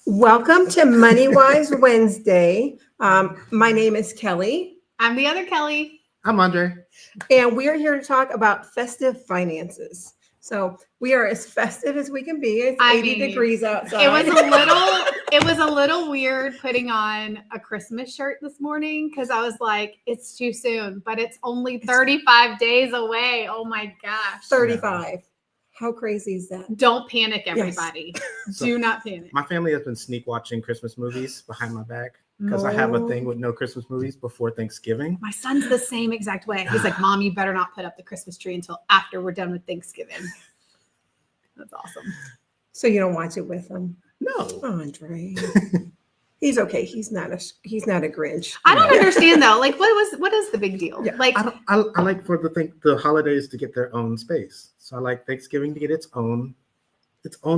Welcome to MoneyWise Wednesday. My name is Kelly. I'm the other Kelly. I'm Andre. And we are here to talk about festive finances. So we are as festive as we can be. It's 80 degrees outside. It was a little weird putting on a Christmas shirt this morning because I was like, it's too soon, but it's only 35 days away. Oh my gosh. 35. How crazy is that? Don't panic, everybody. Yes. Do not panic. My family has been sneak watching Christmas movies behind my back because I have a thing with no Christmas movies before Thanksgiving. My son's the same exact way. He's like, Mom, you better not put up the Christmas tree until after we're done with Thanksgiving. That's awesome. So you don't watch it with him? No. Andre. He's okay. He's not a Grinch. I don't understand though. Like, what is the big deal? Yeah. Like, I like for the holidays to get their own space. So I like Thanksgiving to get its own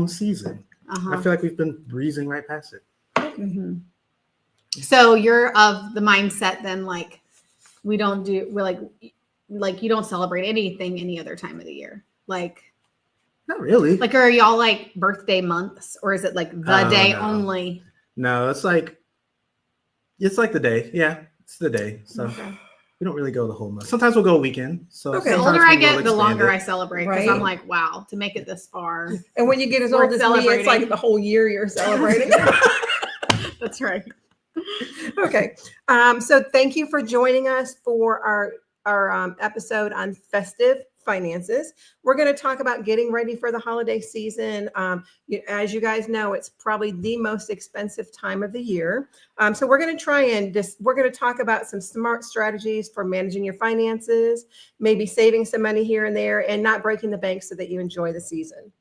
season. I feel like we've been breezing right past it. Mm-hmm. So you're of the mindset then, like, we're like you don't celebrate anything any other time of the year, like. Not really. Like, are y'all like birthday months, or is it like the day no. only? No, it's like the day. Yeah, it's the day. So we don't really go the whole month. Sometimes we'll go a weekend. So The older I get, the longer I celebrate. Because I'm like, wow, to make it this far. And when you get as old as me, it's like the whole year you're celebrating. That's right. Okay. So thank you for joining us for our episode on festive finances. We're going to talk about getting ready for the holiday season. As you guys know, it's probably the most expensive time of the year. So we're going to talk about some smart strategies for managing your finances, maybe saving some money here and there, and not breaking the bank so that you enjoy the season.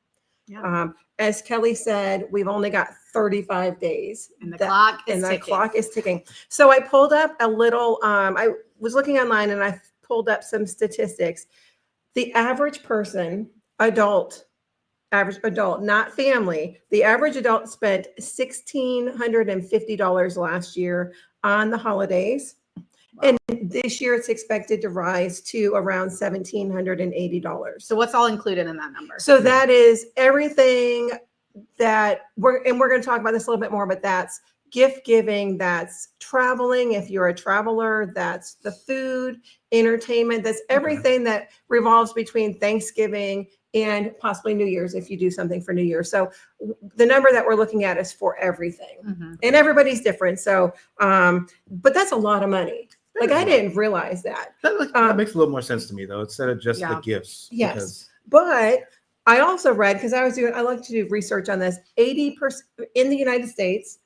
Yeah. As Kelly said, we've only got 35 days. And the clock is ticking. So I pulled up a little, I was looking online and I pulled up some statistics. The average person, average adult, not family, the average adult spent $1,650 last year on the holidays. Wow. And this year it's expected to rise to around $1,780. So what's all included in that number? So that is everything that we're going to talk about this a little bit more, but that's gift giving, that's traveling. If you're a traveler, that's the food, entertainment, that's everything that revolves between Thanksgiving and possibly New Year's if you do something for New Year's. So the number that we're looking at is for everything. And everybody's different. So, but that's a lot of money. Like I didn't realize that. That makes a little more sense to me though, instead of just the gifts. Yes. But I also read, because I like to do research on this, 80% in the United States,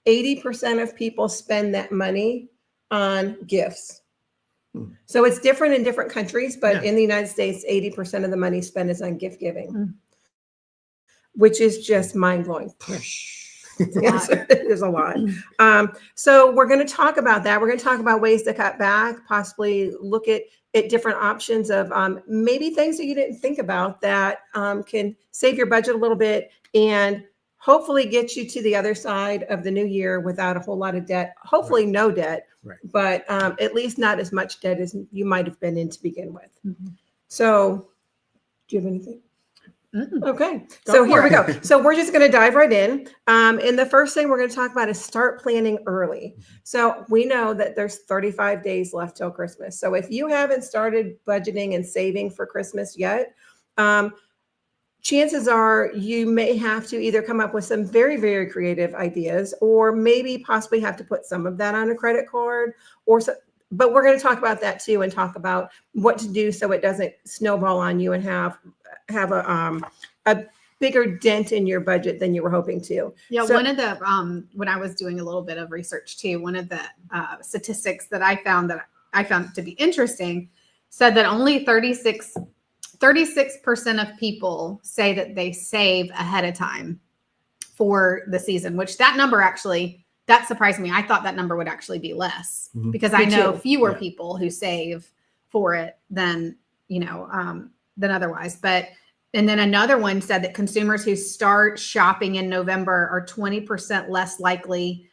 80% of people spend that money on gifts. So it's different in different countries, but in the United States, 80% of the money spent is on gift giving, which is just mind blowing. There's a lot. So we're going to talk about that. We're going to talk about ways to cut back, possibly look at different options of maybe things that you didn't think about that can save your budget a little bit and hopefully get you to the other side of the new year without a whole lot of debt. Hopefully no debt, but at least not as much debt as you might have been in to begin with. So do you have anything? Okay, so here we go. So we're just going to dive right in. And the first thing we're going to talk about is start planning early. So we know that there's 35 days left till Christmas. So if you haven't started budgeting and saving for Christmas yet, chances are you may have to either come up with some very, very creative ideas or maybe possibly have to put some of that on a credit card but we're going to talk about that too and talk about what to do so it doesn't snowball on you and have a bigger dent in your budget than you were hoping to. Yeah, so, one of the when I was doing a little bit of research too, one of the statistics that I found to be interesting said that only 36% of people say that they save ahead of time for the season, which that number actually, that surprised me. I thought that number would actually be less because I know fewer people who save for it than otherwise. And then another one said that consumers who start shopping in November are 20% less likely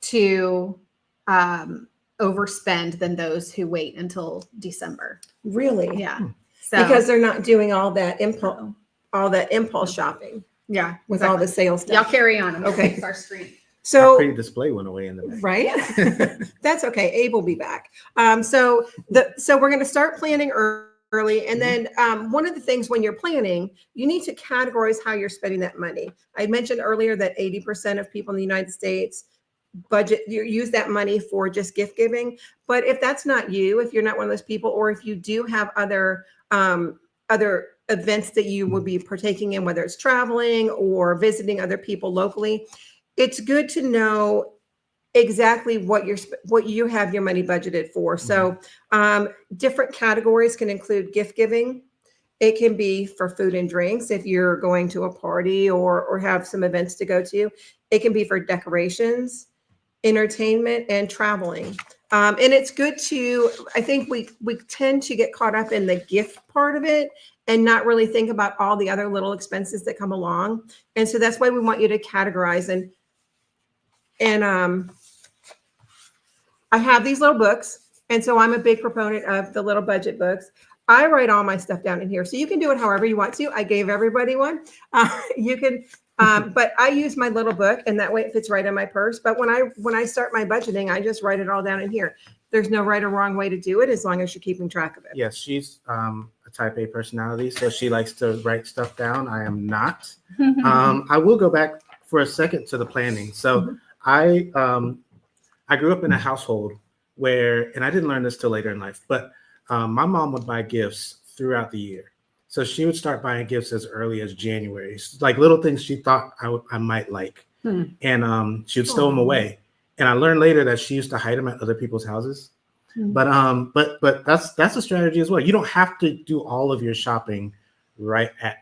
to overspend than those who wait until December. Really? Yeah. So, because they're not doing all that impulse shopping. Yeah. with all the sales stuff. Y'all carry on. Okay. It's our street. Our So pretty display went away in the back. right, that's okay. Abe will be back. So we're going to start planning early, and then one of the things when you're planning, you need to categorize how you're spending that money. I mentioned earlier that 80% of people in the United States use that money for just gift giving. But if that's not you, if you're not one of those people, or if you do have other events that you would be partaking in, whether it's traveling or visiting other people locally, it's good to know exactly what you have your money budgeted for. So different categories can include gift giving. It can be for food and drinks if you're going to a party or have some events to go to. It can be for decorations, entertainment, and traveling. And it's good to, I think we tend to get caught up in the gift part of it and not really think about all the other little expenses that come along. And so that's why we want you to categorize. And I have these little books. And so I'm a big proponent of the little budget books. I write all my stuff down in here. So you can do it however you want to. I gave everybody one. You can, but I use my little book, and that way it fits right in my purse. But when I start my budgeting, I just write it all down in here. There's no right or wrong way to do it as long as you're keeping track of it. Yes, she's a type A personality, so she likes to write stuff down. I am not. I will go back for a second to the planning. So I grew up in a household where, and I didn't learn this till later in life, but my mom would buy gifts throughout the year. So she would start buying gifts as early as January, like little things she thought I might like. And she would stow them away. And I learned later that she used to hide them at other people's houses. But that's a strategy as well. You don't have to do all of your shopping right at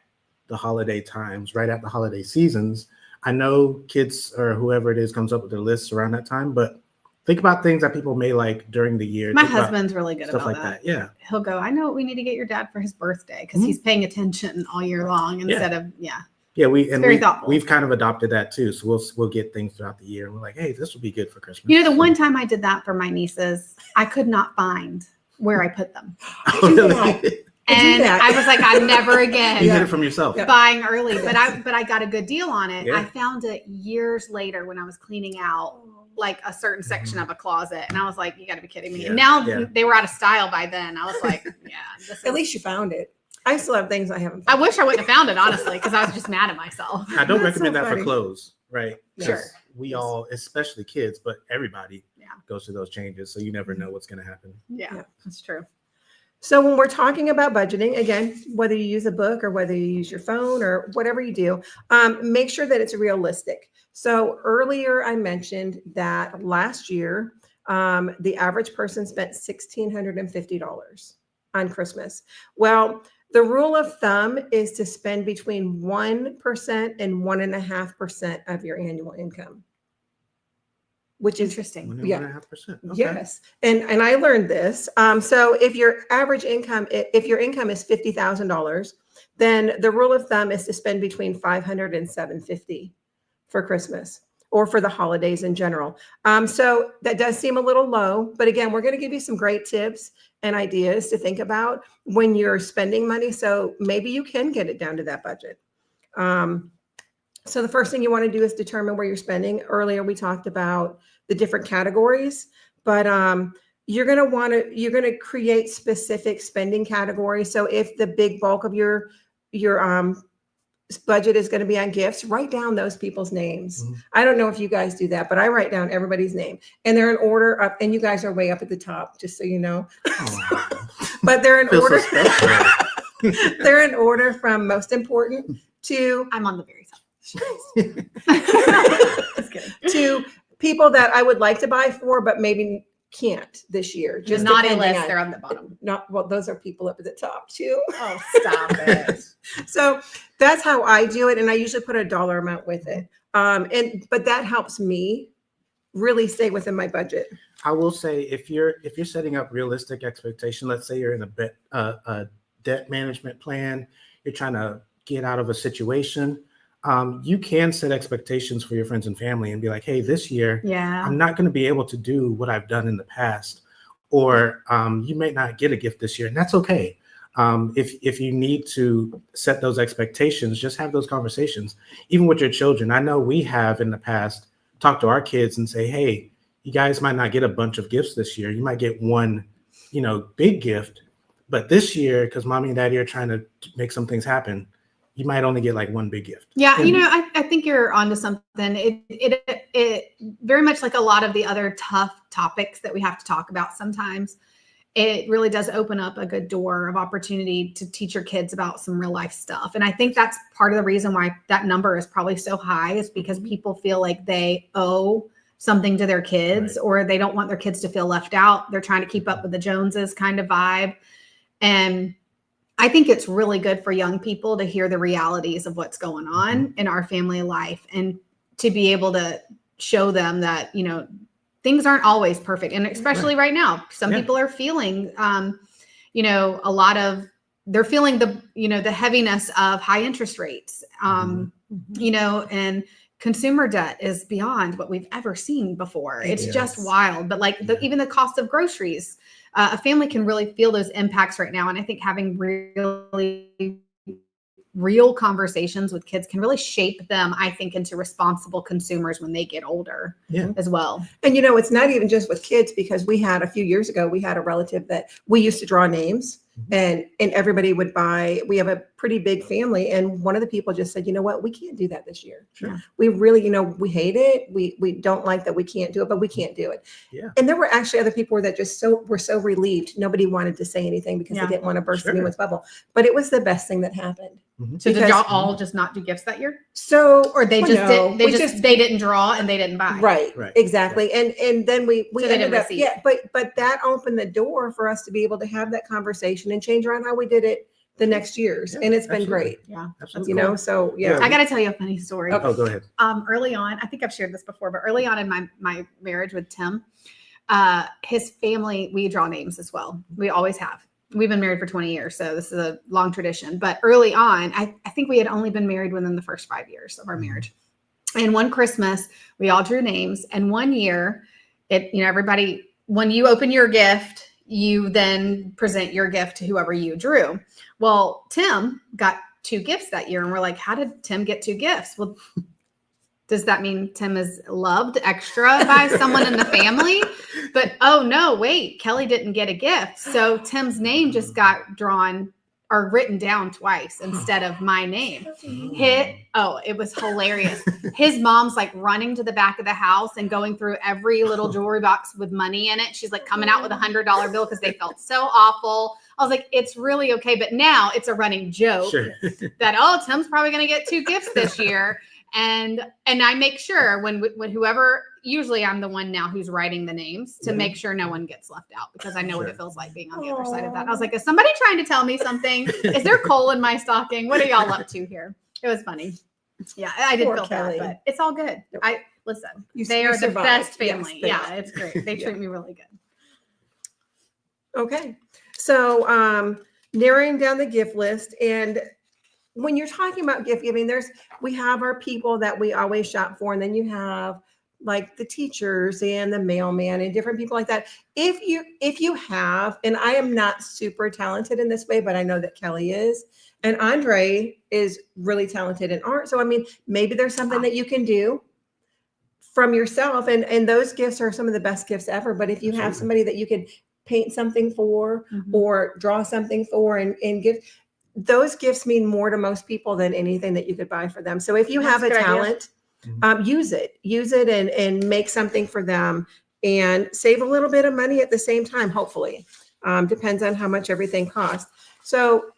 the holiday times, right at the holiday seasons. I know kids or whoever it is comes up with their lists around that time, but think about things that people may like during the year. My husband's really good stuff about like that. Yeah. He'll go, I know what we need to get your dad for his birthday, because he's paying attention all year long instead of we've kind of adopted that too. So we'll get things throughout the year, and we're like, hey, this will be good for Christmas. You know, the one time I did that for my nieces, I could not find where I put them. And I was like, I'm never again. You did it from yourself. Buying early, but I got a good deal on it. I found it years later when I was cleaning out like a certain section of a closet, and I was like, you got to be kidding me. And now they were out of style by then. I was like, at least you found it. I still have things I haven't found. I wish I wouldn't have found it, honestly, because I was just mad at myself. I don't recommend that for clothes, right? Sure. We all, especially kids, but everybody goes through those changes, so you never know what's going to happen. Yeah, that's true. So when we're talking about budgeting, again, whether you use a book or whether you use your phone or whatever you do, make sure that it's realistic. So earlier I mentioned that last year, the average person spent $1,650 on Christmas. Well, the rule of thumb is to spend between 1% and 1.5% of your annual income. Which is interesting. 1.5%. Okay. Yes. And I learned this. So if your average income, if your income is $50,000, then the rule of thumb is to spend between $500 and $750 for Christmas or for the holidays in general. So that does seem a little low, but again, we're going to give you some great tips and ideas to think about when you're spending money. So maybe you can get it down to that budget. So the first thing you want to do is determine where you're spending. Earlier, we talked about the different categories, but you're going to create specific spending categories. So if the big bulk of your budget is going to be on gifts, write down those people's names. I don't know if you guys do that, but I write down everybody's name, and they're in order up, and you guys are way up at the top, just so you know. But they're in order. They're in order from most important to I'm on the very top. to people that I would like to buy for, but maybe can't this year. Just naughty list, they're on the bottom. Those are people up at the top too. Oh, stop it. So that's how I do it, and I usually put a dollar amount with it. But that helps me really stay within my budget. I will say, if you're setting up realistic expectation, let's say you're in a debt management plan, you're trying to get out of a situation. You can set expectations for your friends and family and be like, hey, this year, I'm not going to be able to do what I've done in the past, or you may not get a gift this year, and that's okay. If you need to set those expectations, just have those conversations, even with your children. I know we have in the past talked to our kids and say, hey, you guys might not get a bunch of gifts this year. You might get one, big gift, but this year, because mommy and daddy are trying to make some things happen, you might only get like one big gift. Yeah, I think you're onto something. It very much like a lot of the other tough topics that we have to talk about sometimes. It really does open up a good door of opportunity to teach your kids about some real life stuff. And I think that's part of the reason why that number is probably so high, is because people feel like they owe something to their kids, right, or they don't want their kids to feel left out. They're trying to keep up with the Joneses kind of vibe. And I think it's really good for young people to hear the realities of what's going on in our family life, and to be able to show them that, things aren't always perfect. And especially right now, some people are feeling, they're feeling the heaviness of high interest rates, and consumer debt is beyond what we've ever seen before. It's just wild. But even the cost of groceries, a family can really feel those impacts right now. And I think having really real conversations with kids can really shape them, I think, into responsible consumers when they get older as well. And, it's not even just with kids, because a few years ago, we had a relative that we used to draw names, and everybody would buy. We have a pretty big family. And one of the people just said, you know what, we can't do that this year. Sure. We really, we hate it. We don't like that we can't do it, but we can't do it. Yeah. And there were actually other people that just were so relieved. Nobody wanted to say anything because they didn't want to burst anyone's bubble. But it was the best thing that happened. So did y'all all just not do gifts that year? Or they didn't draw and they didn't buy. Right. Exactly. And then we ended up, but that opened the door for us to be able to have that conversation and change around how we did it the next years. And it's been great. Yeah. Absolutely. So I got to tell you a funny story. Okay. Oh, go ahead. Early on, I think I've shared this before, but early on in my marriage with Tim, his family, we draw names as well. We always have. We've been married for 20 years, so this is a long tradition. But early on, I think we had only been married within the first 5 years of our marriage. And one Christmas, we all drew names. And one year, everybody, when you open your gift, you then present your gift to whoever you drew. Well, Tim got 2 gifts that year. And we're like, how did Tim get 2 gifts? Well, does that mean Tim is loved extra by someone in the family? But, oh no, wait, Kelly didn't get a gift. So Tim's name just got drawn or written down twice instead of my name. It was hilarious. His mom's like running to the back of the house and going through every little jewelry box with money in it. She's like coming out with $100 bill because they felt so awful. I was like, it's really okay. But now it's a running joke that, Tim's probably going to get 2 gifts this year. And I make sure when whoever, usually I'm the one now who's writing the names to make sure no one gets left out, because I know what it feels like being on the other side of that. And I was like, is somebody trying to tell me something? Is there coal in my stocking? What are y'all up to here? It was funny. Yeah, I did feel bad, but it's all good. They are the best family. Yes, it's great. They treat me really good. Okay. So narrowing down the gift list, and when you're talking about gift giving, we have our people that we always shop for, and then you have like the teachers and the mailman and different people like that. If you have, and I am not super talented in this way, but I know that Kelly is, and Andre is really talented in art. So, maybe there's something that you can do from yourself, and those gifts are some of the best gifts ever. But if you have somebody that you could paint something for or draw something for and give, those gifts mean more to most people than anything that you could buy for them. So if you have a talent, use it and make something for them and save a little bit of money at the same time, hopefully. Depends on how much everything costs. So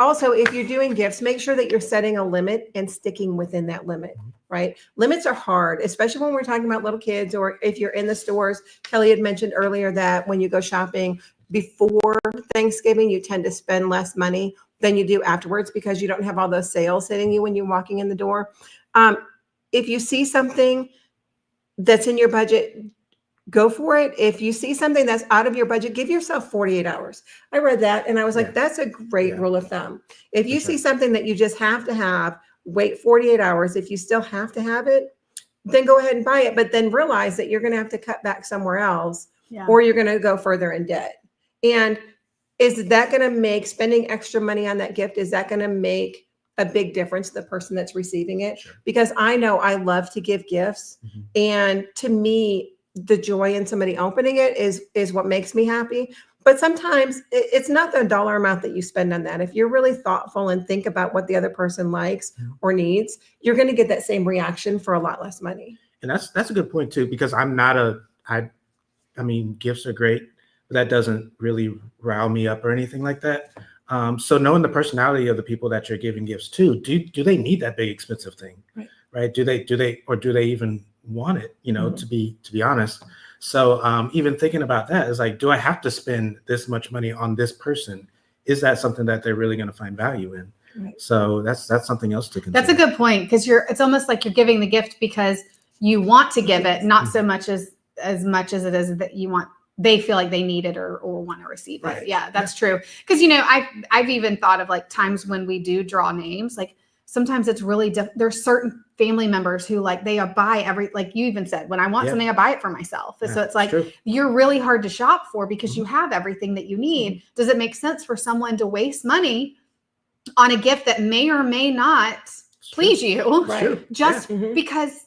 also, if you're doing gifts, make sure that you're setting a limit and sticking within that limit, right? Limits are hard, especially when we're talking about little kids, or if you're in the stores. Kelly had mentioned earlier that when you go shopping before Thanksgiving, you tend to spend less money than you do afterwards because you don't have all those sales hitting you when you're walking in the door. If you see something that's in your budget, go for it. If you see something that's out of your budget, give yourself 48 hours. I read that and I was like, that's a great rule of thumb. If you see something that you just have to have, wait 48 hours. If you still have to have it, then go ahead and buy it. But then realize that you're going to have to cut back somewhere else, or you're going to go further in debt. And is that going to make spending extra money on that gift? Is that going to make a big difference to the person that's receiving it? Sure. Because I know I love to give gifts. Mhm. And to me, the joy in somebody opening it is what makes me happy. But sometimes it's not the dollar amount that you spend on that. If you're really thoughtful and think about what the other person likes or needs, you're going to get that same reaction for a lot less money. And that's a good point too, because I'm not I mean, gifts are great, but that doesn't really rile me up or anything like that. So knowing the personality of the people that you're giving gifts to, do they need that big expensive thing? Right? Do they even want it? To be honest. So even thinking about that is like, do I have to spend this much money on this person? Is that something that they're really going to find value in? Right. So that's something else to consider. That's a good point, because it's almost like you're giving the gift because you want to give it, not so much as much as it is that they feel like they need it or want to receive it. Right. Yeah, that's true. Because I've even thought of like times when we do draw names, like sometimes it's really there's certain family members who like they buy like you even said, when I want something, I buy it for myself. And so it's like you're really hard to shop for because you have everything that you need. Does it make sense for someone to waste money on a gift that may or may not please you, just because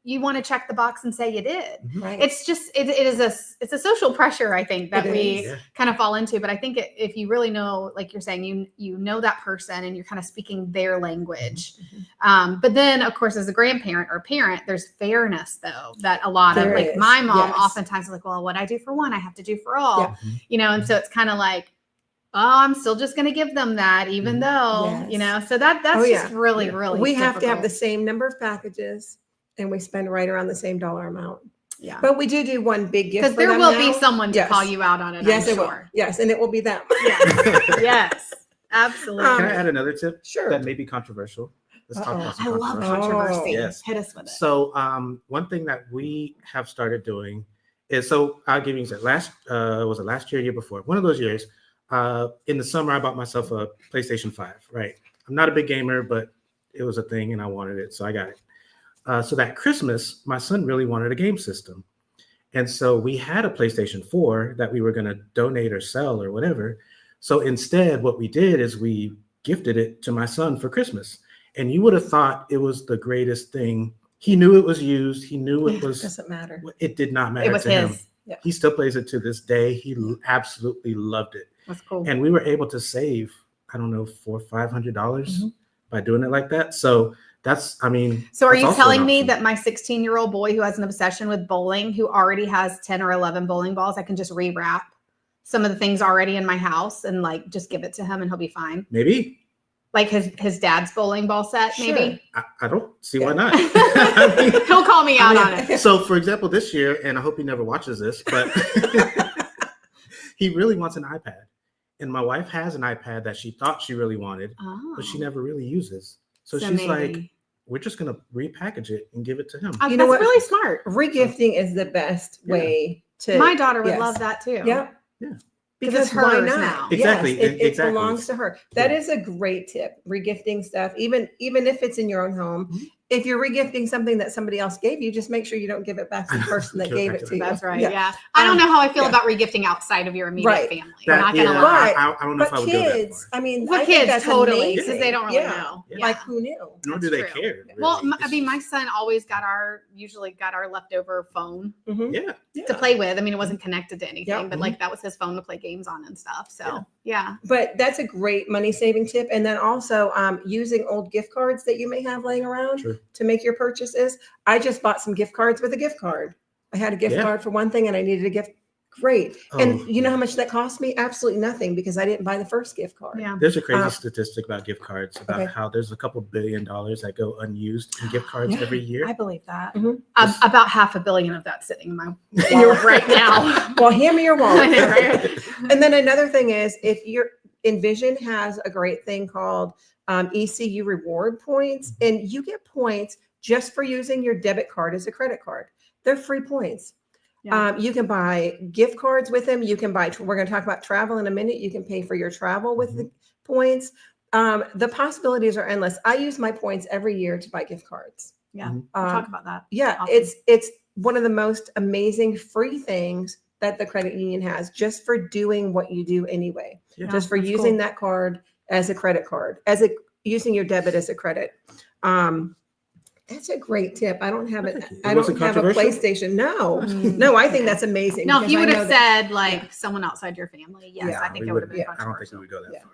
you want to check the box and say you did? Right. It's just it's a social pressure, I think, that we kind of fall into. But I think if you really know, like you're saying, you know that person and you're kind of speaking their language. But then, of course, as a grandparent or parent, there's fairness though, that a lot of like my mom oftentimes is like, well, what I do for one, I have to do for all. And so it's kind of like, oh, I'm still just going to give them that, even though, so that's just really, really we have to have difficult. the same number of packages and we spend right around the same dollar amount. Yeah. But we do one big gift. Because there will be someone to call you out on it. Yes, I'm it sure. will. Yes. And it will be them. Yes, absolutely. Can I add another tip? Sure. That may be controversial. Let's talk about some I love controversy. controversy. Yes. Hit us with it. So one thing that we have started doing is, so I'll give you an example. Was it last year, year before? One of those years, in the summer, I bought myself a PlayStation 5, right? I'm not a big gamer, but it was a thing and I wanted it, so I got it. So that Christmas, my son really wanted a game system. And so we had a PlayStation 4 that we were going to donate or sell or whatever. So instead, what we did is we gifted it to my son for Christmas. And you would have thought it was the greatest thing. He knew it was used. He knew it was. It doesn't matter. It did not matter It was to him. his. Yeah. He still plays it to this day. He absolutely loved it. That's cool. And we were able to save, I don't know, $400 or $500 by doing it like that. So that's, I mean. So are that's you also telling an me option. that my 16-year-old boy who has an obsession with bowling, who already has 10 or 11 bowling balls, I can just rewrap some of the things already in my house and like just give it to him and he'll be fine? Maybe. Like his dad's bowling ball set, maybe? I don't see why not. He'll call me out on it. So, for example, this year, and I hope he never watches this, but he really wants an iPad. And my wife has an iPad that she thought she really wanted, but she never really uses. So she's maybe. like, we're just going to repackage it and give it to him. You know That's what? really smart. Regifting is the best way to. My daughter would yes. love that too. Yeah. Because it's why hers not? now. Exactly. Yes, it Exactly. belongs to her. That is a great tip. Regifting stuff, even if it's in your own home. If you're regifting something that somebody else gave you, just make sure you don't give it back to the person that gave it to you. That's right. Yeah. I don't know how I feel about regifting outside of your immediate family. I'm not gonna lie. I don't know if I would go that kids, far. I mean, With I think kids, that's totally, amazing. because they don't really know. Yeah. Like, who knew? Nor do That's they true. care. Well, really. I mean, my son always usually got our leftover phone Yeah. to play with. I mean, it wasn't connected to anything, Yep. but like that was his phone to play games on and stuff. So yeah. But that's a great money saving tip. And then also using old gift cards that you may have laying around to make your purchases. I just bought some gift cards with a gift card. I had a gift card for one thing and I needed a gift. Great. And you know how much that cost me? Absolutely nothing, because I didn't buy the first gift card. Yeah. There's a crazy statistic about gift cards, about how there's a couple $1 billion that go unused in gift cards every year. I believe that. Mm-hmm. About $500 million of that sitting in my wallet right now. Well, hand me your wallet. Right? And then another thing is, if you're Envision has a great thing called ECU reward points, and you get points just for using your debit card as a credit card. They're free points. Yeah. You can buy gift cards with them. You can buy, we're going to talk about travel in a minute. You can pay for your travel with the points. The possibilities are endless. I use my points every year to buy gift cards. Yeah. We'll talk about that. Yeah. Awesome. It's one of the most amazing free things that the credit union has just for doing what you do anyway. Yeah. Just for That's using cool. that card as a credit card, using your debit as a credit. That's a great tip. I don't have it. Thank you. It I wasn't don't have a controversial? PlayStation. No, Mm. no, I think that's amazing. No, if because you I would know have that- said like yeah. someone outside your family, yes, Yeah, I think we it would have been I don't think controversial. we would go that Yeah. far.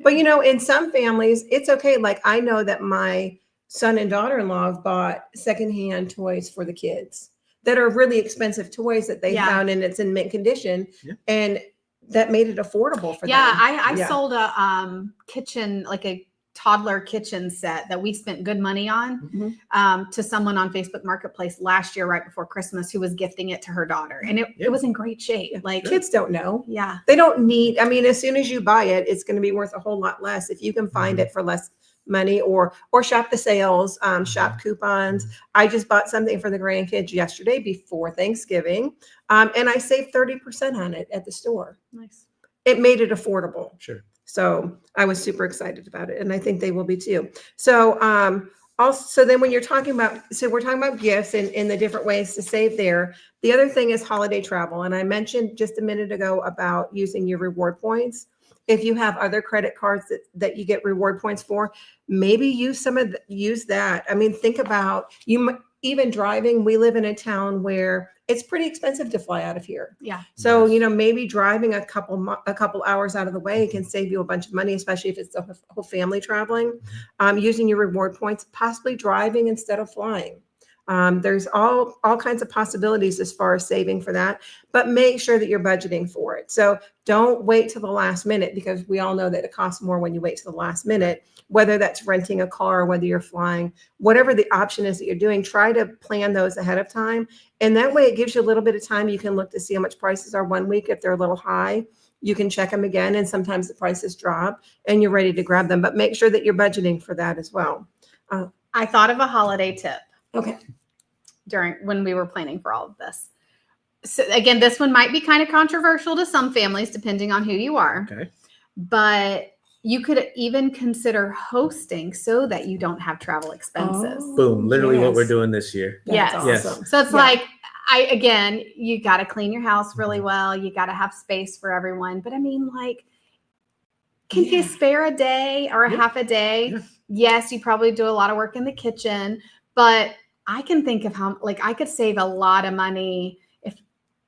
But in some families, it's okay. Like I know that my son and daughter-in-law have bought secondhand toys for the kids that are really expensive toys that they Yeah. found and it's in mint condition, Yeah. and that made it affordable for Yeah, them. I Yeah. sold a kitchen, like a toddler kitchen set that we spent good money on to someone on Facebook Marketplace last year, right before Christmas, who was gifting it to her daughter. And it was in great shape. Yeah. Like Kids don't know. Yeah. They don't need, I mean, as soon as you buy it, it's going to be worth a whole lot less. If you can find it for less money or shop the sales, shop coupons. I just bought something for the grandkids yesterday before Thanksgiving. And I saved 30% on it at the store. Nice. It made it affordable. Sure. So I was super excited about it. And I think they will be too. So also, then when you're talking about, so we're talking about gifts and the different ways to save there. The other thing is holiday travel. And I mentioned just a minute ago about using your reward points. If you have other credit cards that you get reward points for, maybe use use that. I mean, think about even driving. We live in a town where it's pretty expensive to fly out of here. Yeah. So, maybe driving a couple hours out of the way can save you a bunch of money, especially if it's the whole family traveling. Using your reward points, possibly driving instead of flying. There's all kinds of possibilities as far as saving for that, but make sure that you're budgeting for it. So don't wait till the last minute, because we all know that it costs more when you wait till the last minute, whether that's renting a car, whether you're flying, whatever the option is that you're doing, try to plan those ahead of time. And that way it gives you a little bit of time. You can look to see how much prices are one week. If they're a little high, you can check them again. And sometimes the prices drop and you're ready to grab them, but make sure that you're budgeting for that as well. I thought of a holiday tip. Okay. When we were planning for all of this. So again, this one might be kind of controversial to some families, depending on who you are. Okay. But you could even consider hosting so that you don't have travel expenses. Boom. Literally what we're Yes. doing this year. Yes. That's awesome. So it's Yeah. like, you got to clean your house really well. You got to have space for everyone. But I mean, like, can you spare a day or a half a day? Yeah. Yes, you probably do a lot of work in the kitchen, but I can think of how, like, I could save a lot of money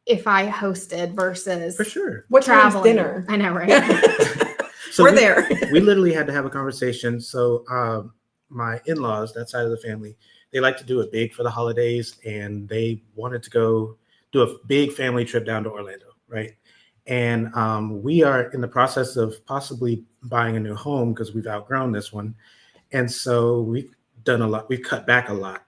if I hosted versus For sure. What time's traveling. dinner? I know, right? So We're there. We literally had to have a conversation. So my in-laws, that side of the family, they like to do it big for the holidays, and they wanted to go do a big family trip down to Orlando, right? And we are in the process of possibly buying a new home because we've outgrown this one. And so we've done a lot. We've cut back a lot.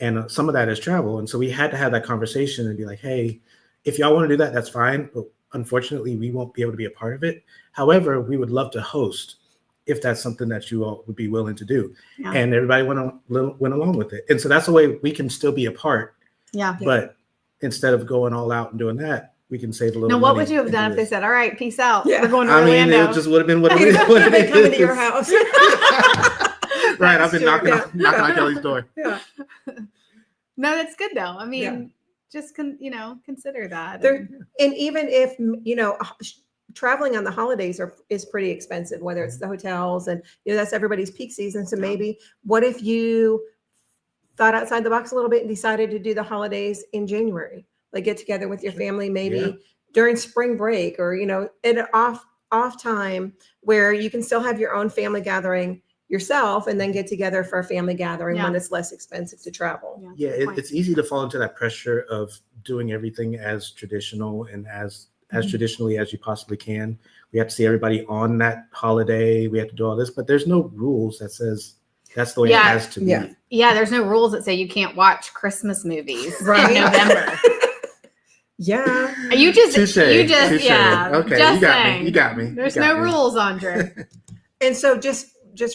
And some of that is travel. And so we had to have that conversation and be like, hey, if y'all want to do that, that's fine. But unfortunately, we won't be able to be a part of it. However, we would love to host if that's something that you all would be willing to do. Yeah. And everybody went along with it. And so that's the way we can still be a part. Yeah. But instead of going all out and doing that, we can save a little Now, money. what would you have and done do if they this. said, all right, peace out. Yeah. We're going to I mean, Orlando. it just would have been what it They is. come into your house. Right. I've been Sure, knocking yeah. on Kelly's door. Yeah. No, that's good though. I mean, Yeah. just consider that. There, and even if, traveling on the holidays is pretty expensive, whether it's the hotels and, that's everybody's peak season. So maybe what if you thought outside the box a little bit and decided to do the holidays in January, like get together with your family, maybe during spring break or, in an off time where you can still have your own family gathering yourself and then get together for a family gathering when it's less expensive to travel. Yeah, it's easy to fall into that pressure of doing everything as traditional and as traditionally as you possibly can. We have to see everybody on that holiday. We have to do all this, but there's no rules that says that's the way it has to be. Yeah. Yeah, there's no rules that say you can't watch Christmas movies Right. in November. Yeah. You just, Touche. okay, Okay, just saying. You got me. There's no rules, Andre. And so just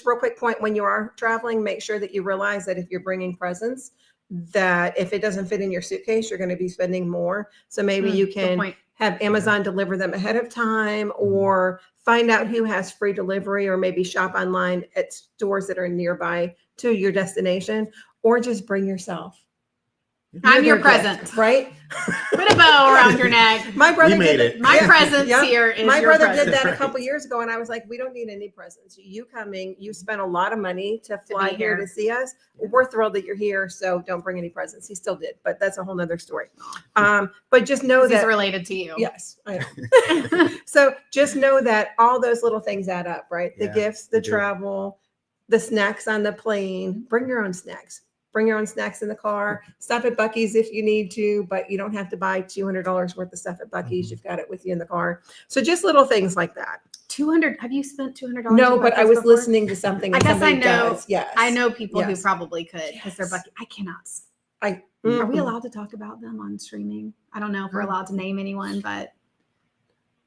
real quick point, when you are traveling, make sure that you realize that if you're bringing presents, that if it doesn't fit in your suitcase, you're going to be spending more. So maybe you Good can point. have Amazon deliver them ahead of time, or find out who has free delivery, or maybe shop online at stores that are nearby to your destination, or just bring yourself. I'm You're your their present. gift, right? Put a bow around your neck. My brother made did it. My yeah, presence yeah. here is My your brother present. did that a Right. couple years ago, and I was like, "We don't need any presents. You coming? You spent a lot of money to fly be here here. to see us. Yeah. We're thrilled that you're here. So don't bring any presents." He still did, but that's a whole nother story. But just know 'Cause he's that related to you. yes, I know. So just know that all those little things add up, right? The Yeah, gifts, the they do. travel, the snacks on the plane. Bring your own snacks. Bring your own snacks in the car. Stop at Buc-ee's if you need to, but you don't have to buy $200 worth of stuff at Buc-ee's. Mhm. You've got it with you in the car. So just little things like that. 200. Have you spent $200? No, at but I Buc-ee's was before? listening to something. I and guess I somebody know. does. Yes. I know people who Yes. probably could because they're Yes. Buc-ee's. I cannot. I, Are we mm-mm. allowed to talk about them on streaming? I don't know if we're Mm. allowed to name anyone, but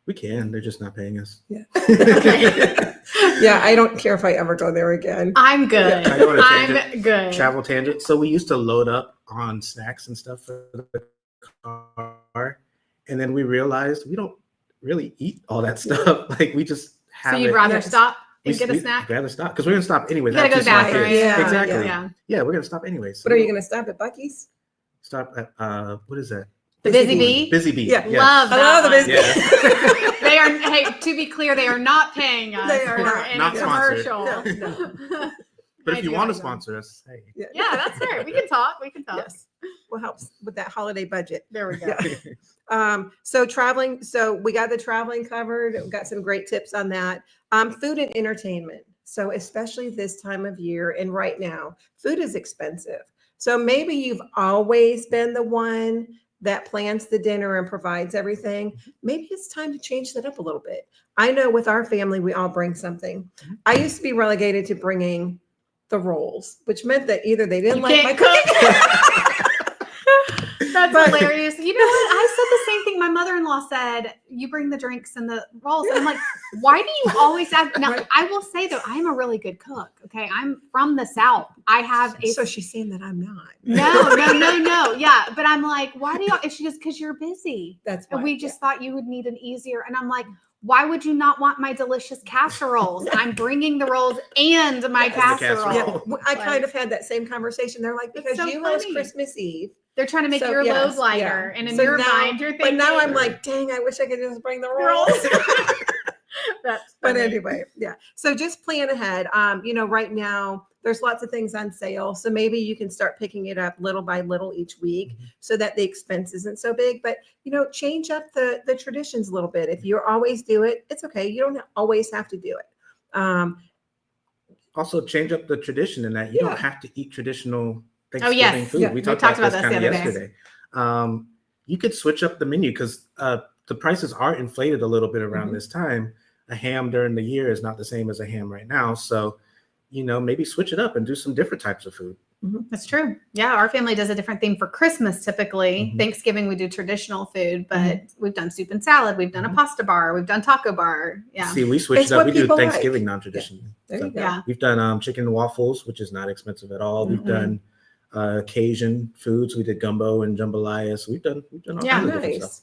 We can. They're just not paying us. Yeah. Okay. Yeah, I don't care if I ever go there again. I'm good. I don't wanna change I'm good. Travel tangent. So we used to load up on snacks and stuff for the car, and then we realized we don't really eat all that stuff. Like we just have So you'd it. rather Yes. stop and We- get a we'd snack? rather stop because we're gonna stop anyways. You gotta I have go to two the small bathroom. kids. Yeah, Exactly. Yeah. Yeah, we're gonna stop anyways. But are you going to stop at Buc-ee's? stop at what is that? The Busy Bee? Busy Bee. Yeah. Yes. Love I that love the one. business. Yes. They are. Hey, to be clear, they are not paying us. They are for not. any Not sponsored. commercial. No, But I if you do, want I to know. sponsor us, hey. Yeah. Yeah, that's right. We can talk. We can talk. Yes. Will help with that holiday budget. There we go. Yeah. So traveling, so we got the traveling covered. We got some great tips on that. Food and entertainment. So especially this time of year and right now, food is expensive. So maybe you've always been the one that plans the dinner and provides everything. Maybe it's time to change that up a little bit. I know with our family, we all bring something. I used to be relegated to bringing the rolls, which meant that either they didn't You like my can't cooking. That's But- hilarious. You know what? I said the same thing. My mother-in-law said, "You bring the drinks and the rolls." And I'm like, "Why do you always have?" Now, Right. I will say though, I'm a really good cook. Okay, I'm from the South. I have a So she's saying that I'm not. no. Yeah, but I'm like, why do you? And she goes, "Because you're busy." That's And why. we just thought you would need an easier. And I'm like, why would you not want my delicious casseroles? I'm bringing the rolls and my Yes. casserole. Yeah, Oh. I kind of had that same conversation. They're like, That's because so you host funny. Christmas Eve. They're trying to make So, your yes, load lighter. yeah. And in So your now- mind, you're But thinking. now I'm like, dang, I wish I could just bring the rolls. That's But funny. anyway, yeah. So just plan ahead. Right now there's lots of things on sale. So maybe you can start picking it up little by little each week Mhm. so that the expense isn't so big. But change up the traditions a little bit. If you always do it, it's okay. You don't always have to do it. Also, change up the tradition in that you Yeah. don't have to eat traditional Oh, Thanksgiving yes. food. Yeah. We We talked talked about about this this kind of the other day. yesterday. You could switch up the menu because the prices are inflated a little bit around Mhm. this time. A ham during the year is not the same as a ham right now. So, maybe switch it up and do some different types of food. That's true. Yeah, our family does a different theme for Christmas typically. Mhm. Thanksgiving, we do traditional food, but we've done soup and salad. We've done a pasta bar. We've done taco bar. Yeah. See, we switched It's it up. what We do people like. Thanksgiving non-traditional. There you go. Yeah. We've done chicken and waffles, which is not expensive at all. We've Mhm. done Cajun foods. We did gumbo and jambalaya. So we've done all Yeah. kinds of different Nice. stuff.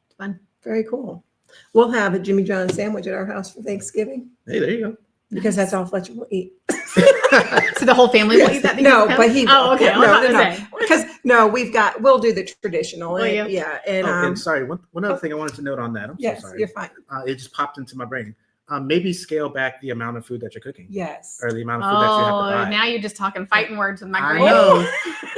It's fun. Very cool. We'll have a Jimmy John sandwich at our house for Thanksgiving Hey, there you because that's all Fletcher will eat. go. So the whole family will eat that? because No, of him? but he. Oh, okay. I was about to say. Because we've got. We'll do the traditional. Will and- you? Yeah, and And sorry, one other thing I wanted to note on that. I'm yes, so sorry. you're fine. It just popped into my brain. Maybe scale back the amount of food that you're cooking Yes. or the amount of food that you have to Oh, buy. now you're just talking fighting words with my I brain. know,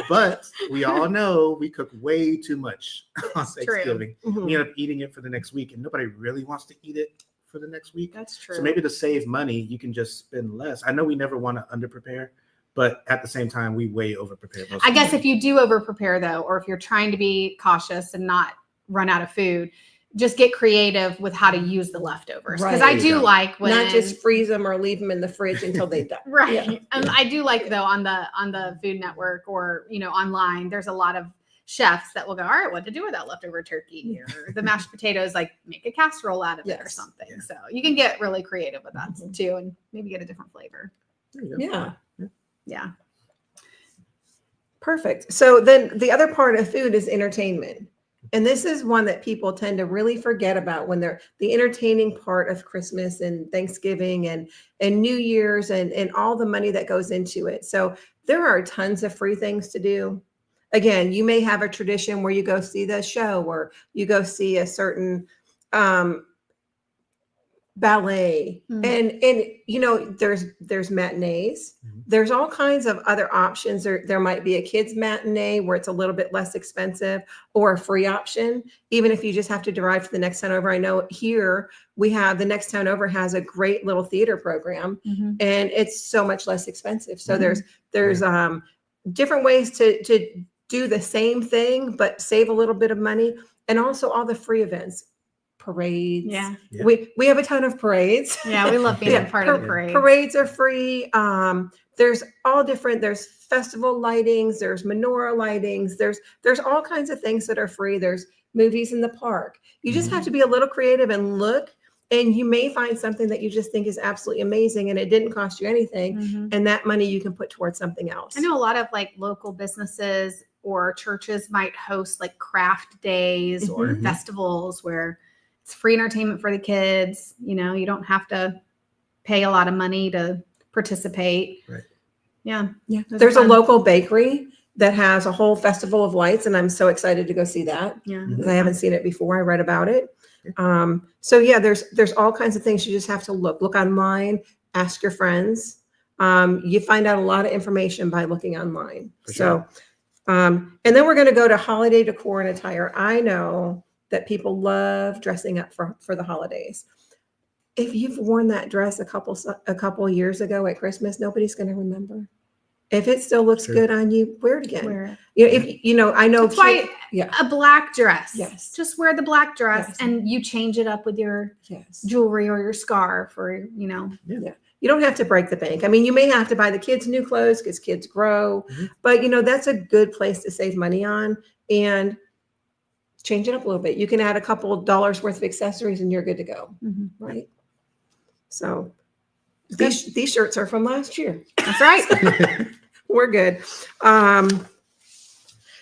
but we all know we cook way too much on It's true. Thanksgiving. Mhm. We end up eating it for the next week, and nobody really wants to eat it for the next week. That's true. So maybe to save money, you can just spend less. I know we never want to under-prepare, but at the same time, we way over-prepare. most I of the guess time. if you do over prepare though, or if you're trying to be cautious and not run out of food, just get creative with how to use the leftovers. Because Right. I do like when Not just freeze them or leave them in the fridge until they die. right. Yeah. And I do like though on the Food Network or online, there's a lot of chefs that will go, all right, what to do with that leftover turkey or the mashed potatoes, like make a casserole out of it or Yes. something. Yeah. So you can get really creative with that Mhm. too, and maybe get a different flavor. There you go. Yeah. Yeah. Perfect. So then the other part of food is entertainment. And this is one that people tend to really forget about when they're the entertaining part of Christmas and Thanksgiving and New Year's and all the money that goes into it. So there are tons of free things to do. again, you may have a tradition where you go see the show or you go see a certain ballet, and you know, there's matinees. There's all kinds of other options. There might be a kids matinee where it's a little bit less expensive, or a free option, even if you just have to drive to the next town over. I know here we have the next town over has a great little theater program, and it's so much less expensive. So there's different ways to do the same thing but save a little bit of money, and also all the free events. Parades. Yeah. We have a ton of parades. Yeah, we love being a part of the parade. Parades are free. There's all different, there's festival lightings, there's menorah lightings, there's all kinds of things that are free. There's movies in the park. You just have to be a little creative and look, and you may find something that you just think is absolutely amazing and it didn't cost you anything. And that money you can put towards something else. I know a lot of like local businesses or churches might host like craft days or festivals where it's free entertainment for the kids. You know, you don't have to pay a lot of money to participate. Right. Yeah. There's a local bakery that has a whole festival of lights, and I'm so excited to go see that. Yeah. Because I haven't seen it before. I read about it. So yeah, there's all kinds of things. You just have to look online, ask your friends. You find out a lot of information by looking online. So, and then we're going to go to holiday decor and attire. I know that people love dressing up for the holidays. If you've worn that dress a couple years ago at Christmas, nobody's going to remember. If it still looks good on you, wear it again. You know, if you know, I know that's why a black dress. Yes. Just wear the black dress and you change it up with your jewelry or your scarf, or you know. You don't have to break the bank. I mean, you may have to buy the kids new clothes because kids grow, but you know, that's a good place to save money on and change it up a little bit. You can add a couple of dollars worth of accessories and you're good to go. Right. So these shirts are from last year. That's right. We're good.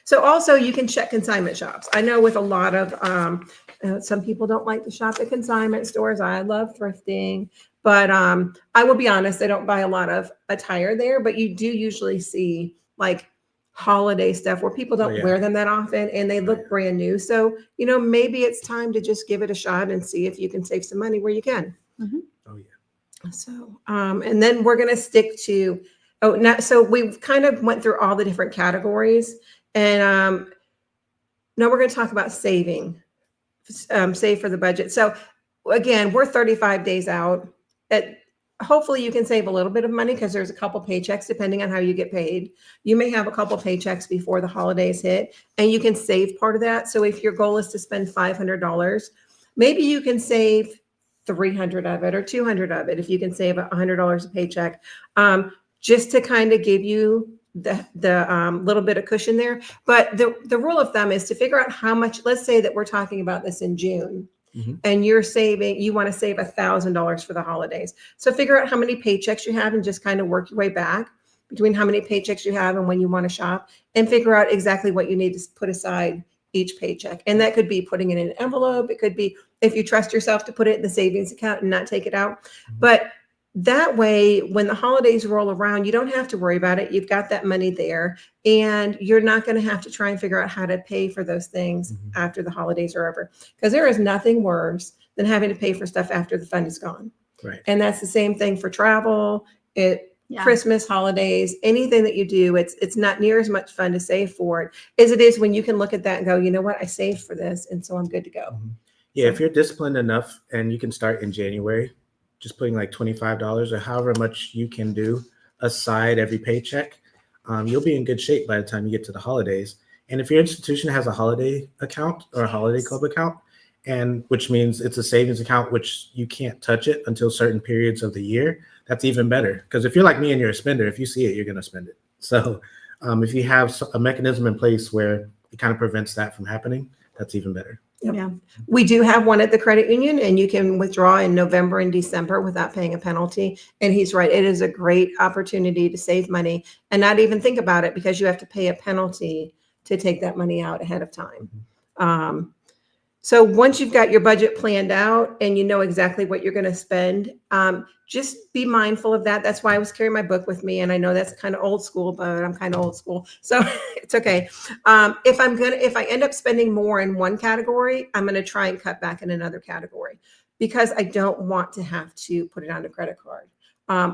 So also you can check consignment shops. I know with a lot of, some people don't like to shop at consignment stores. I love thrifting, but I will be honest, I don't buy a lot of attire there, but you do usually see like holiday stuff where people don't wear them that often and they look brand new. So, you know, maybe it's time to just give it a shot and see if you can save some money where you can. So, and then we're going to stick to, so we've kind of went through all the different categories, and now we're going to talk about saving, save for the budget. So again, we're 35 days out. Hopefully you can save a little bit of money because there's a couple paychecks depending on how you get paid. You may have a couple paychecks before the holidays hit and you can save part of that. So if your goal is to spend $500, maybe you can save 300 of it or 200 of it. If you can save $100 a paycheck, just to kind of give you the little bit of cushion there. But the rule of thumb is to figure out how much. Let's say that we're talking about this in June. And you want to save $1,000 for the holidays. So figure out how many paychecks you have and just kind of work your way back between how many paychecks you have and when you want to shop, and figure out exactly what you need to put aside each paycheck. And that could be putting it in an envelope. It could be if you trust yourself to put it in the savings account and not take it out. But that way, when the holidays roll around, you don't have to worry about it. You've got that money there, and you're not going to have to try and figure out how to pay for those things after the holidays are over. Because there is nothing worse than having to pay for stuff after the fun is gone. Right. And that's the same thing for travel, Christmas, holidays, anything that you do. It's not near as much fun to save for it as it is when you can look at that and go, you know what, I saved for this, and so I'm good to go. Yeah, if you're disciplined enough and you can start in January, just putting like $25 or however much you can do aside every paycheck, you'll be in good shape by the time you get to the holidays. And if your institution has a holiday account or a holiday club account, and which means it's a savings account, which you can't touch it until certain periods of the year, that's even better. Because if you're like me and you're a spender, if you see it, you're going to spend it. So if you have a mechanism in place where it kind of prevents that from happening, that's even better. Yep. Yeah. We do have one at the credit union, and you can withdraw in November and December without paying a penalty. And he's right. It is a great opportunity to save money and not even think about it because you have to pay a penalty to take that money out ahead of time. So once you've got your budget planned out and you know exactly what you're going to spend, just be mindful of that. That's why I was carrying my book with me. And I know that's kind of old school, but I'm kind of old school. So it's okay. If I end up spending more in one category, I'm going to try and cut back in another category because I don't want to have to put it on a credit card.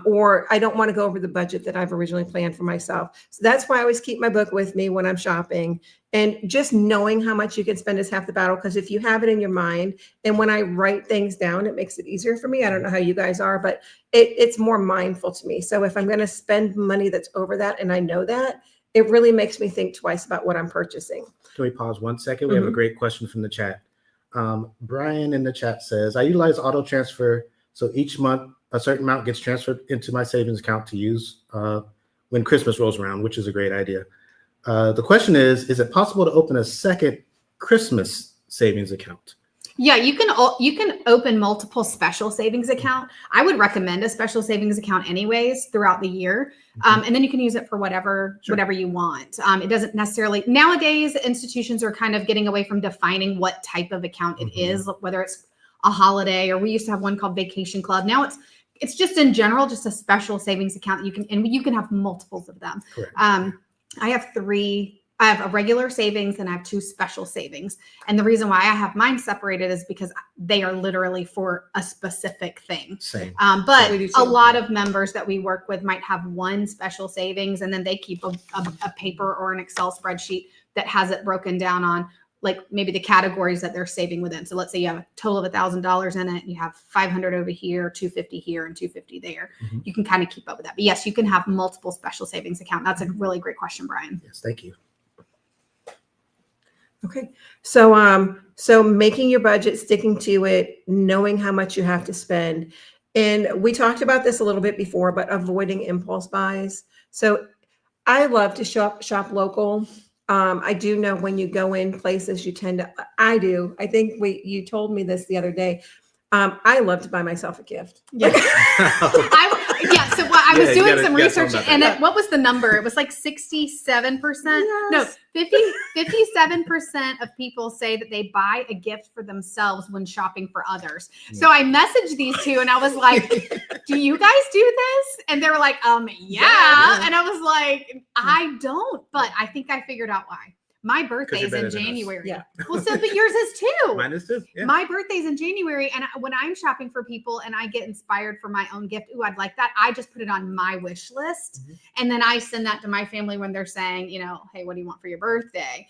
Or I don't want to go over the budget that I've originally planned for myself. So that's why I always keep my book with me when I'm shopping. And just knowing how much you can spend is half the battle. Because if you have it in your mind, and when I write things down, it makes it easier for me. I don't know how you guys are, but it's more mindful to me. So if I'm going to spend money that's over that, and I know that, it really makes me think twice about what I'm purchasing. Can we pause 1 second? We have a great question from the chat. Brian in the chat says, I utilize auto transfer. So each month, a certain amount gets transferred into my savings account to use when Christmas rolls around, which is a great idea. The question is it possible to open a second Christmas savings account? Yeah, you can open multiple special savings account. I would recommend a special savings account anyways throughout the year. And then you can use it for whatever you want. It doesn't necessarily, nowadays institutions are kind of getting away from defining what type of account it is, whether it's a holiday, or we used to have one called Vacation Club. Now it's just in general, just a special savings account that you can have multiples of them. I have 3. I have a regular savings and I have 2 special savings. And the reason why I have mine separated is because they are literally for a specific thing. Same. But a lot of members that we work with might have one special savings, and then they keep a paper or an Excel spreadsheet that has it broken down on like maybe the categories that they're saving within. So let's say you have a total of $1,000 in it, and you have 500 over here, 250 here, and 250 there. You can kind of keep up with that. But yes, you can have multiple special savings account. That's a really great question, Brian. Yes, thank you. Okay. So making your budget, sticking to it, knowing how much you have to spend. And we talked about this a little bit before, but avoiding impulse buys. So I love to shop local. I do know when you go in places, you tend to, I do. I think you told me this the other day. I love to buy myself a gift. Yeah. So I was doing some research, and what was the number? It was like 67%. No, 57% of people say that they buy a gift for themselves when shopping for others. So I messaged these 2 and I was like, do you guys do this? And they were like, yeah. And I was like, I don't, but I think I figured out why. My birthday's in January. Yeah. Well, but yours is too. Mine is too. Yeah. My birthday's in January. And when I'm shopping for people and I get inspired for my own gift, ooh, I'd like that, I just put it on my wish list. And then I send that to my family when they're saying, hey, what do you want for your birthday?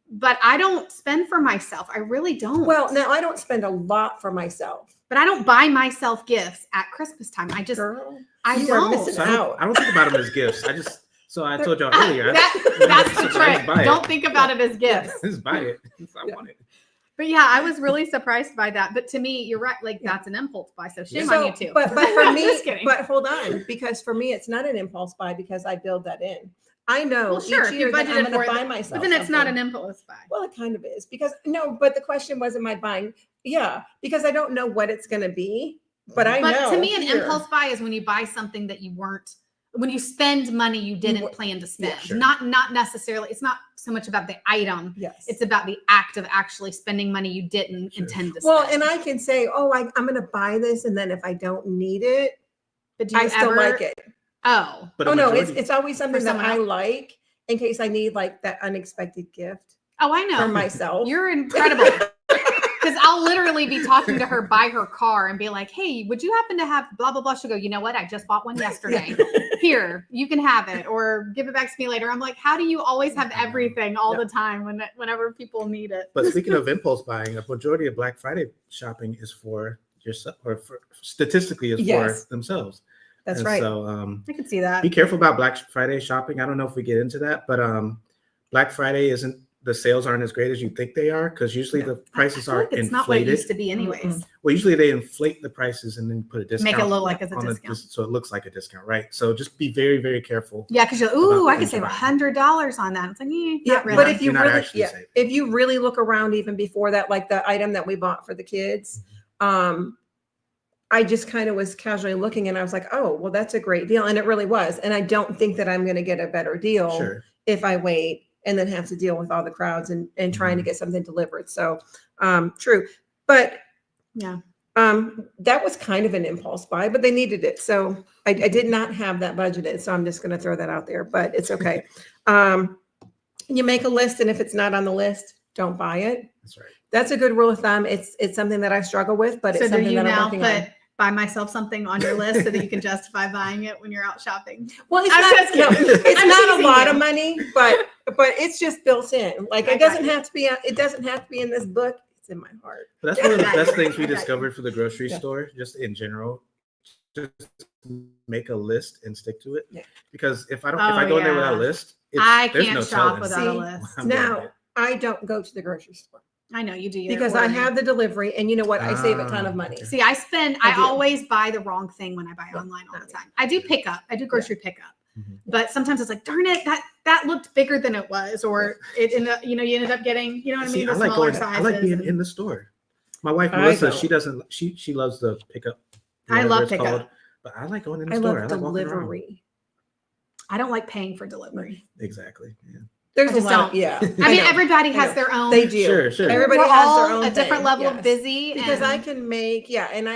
But I don't spend for myself. I really don't. Well, now I don't spend a lot for myself. But I don't buy myself gifts at Christmas time. I don't. Missing out. I don't think about them as gifts. So I told y'all earlier. That's the trick. Don't think about it as gifts. Just buy it. I want it. But yeah, I was really surprised by that. But to me, you're right. Like that's an impulse buy. So shame on you too. But for me, but hold on, because for me, it's not an impulse buy because I build that in. I know each year that I'm going to buy myself. But then it's not an impulse buy. Well, it kind of is because but the question was, am I buying? Yeah, because I don't know what it's going to be, but I know. But to me, an impulse buy is when you buy something that you weren't. When you spend money you didn't plan to spend. Not necessarily, it's not so much about the item. Yes. It's about the act of actually spending money you didn't intend to spend. Well, and I can say, I'm going to buy this, and then if I don't need it, but do you still like it. Oh. But no, it's always something that I like in case I need like that unexpected gift. Oh, I know. For myself. You're incredible. Because I'll literally be talking to her by her car and be like, hey, would you happen to have blah, blah, blah? She'll go, you know what? I just bought one yesterday. Here, you can have it or give it back to me later. I'm like, how do you always have everything all the time whenever people need it? But speaking of impulse buying, a majority of Black Friday shopping is for yourself, or statistically is for themselves. That's right. So I can see that. Be careful about Black Friday shopping. I don't know if we get into that, but Black Friday the sales aren't as great as you think they are, because usually the prices are inflated. It's not what it used to be anyways. Well, usually they inflate the prices and then put a discount. Make it look like it's a discount. So it looks like a discount, right? So just be very, very careful. Yeah, because I could save $100 on that. It's like, not really. But if you really look around even before that, like the item that we bought for the kids, I just kind of was casually looking and I was like, oh, well, that's a great deal. And it really was. And I don't think that I'm going to get a better deal if I wait. and then have to deal with all the crowds and trying to get something delivered. So true. But Yeah. that was kind of an impulse buy, but they needed it. So I did not have that budgeted. So I'm just going to throw that out there, but it's okay. You make a list, and if it's not on the list, don't buy it. That's right. That's a good rule of thumb. It's something that I struggle with, but it's So do something you that I'm now working put on. buy myself something on your list so that you can justify buying it when you're out shopping? Well, it's I'm not, just no, kidding. it's I'm not a teasing lot you. of money, but it's just built in. Like I it got doesn't you. have to be. It doesn't have to be in this book. It's in my heart. But that's one of the Yeah. best things we I got you. discovered for the grocery Yeah. store, just in general. Just make a list and stick to it. Yeah. Because if I Oh, go in there yeah. without a list, I there's can't no shop telling. without a See, list. I'm doing Now it. I don't go to the grocery store I know you do your because I ordering. have the delivery, and you know what? I save a ton of money. Okay. See, I I do. always buy the wrong thing when I buy Yeah. online all the time. I do pickup. I do grocery pickup. Mhm. But sometimes it's like, darn it, that looked bigger than it was, or it ended up, you ended up getting, you know what I See, mean, I the like smaller going. sizes. I like being and- in the store. My wife I Melissa, don't. she doesn't. She loves the pickup. I whatever love it's pickup. called, but I like going in the I store. love I like walking around. delivery. I don't like paying for delivery. Exactly. Yeah. There's I a just lot. don't. Yeah. I mean, know. everybody I has know. their own. They do. Sure, sure. Everybody We're has all their own a different thing, level yes. of busy. Because and I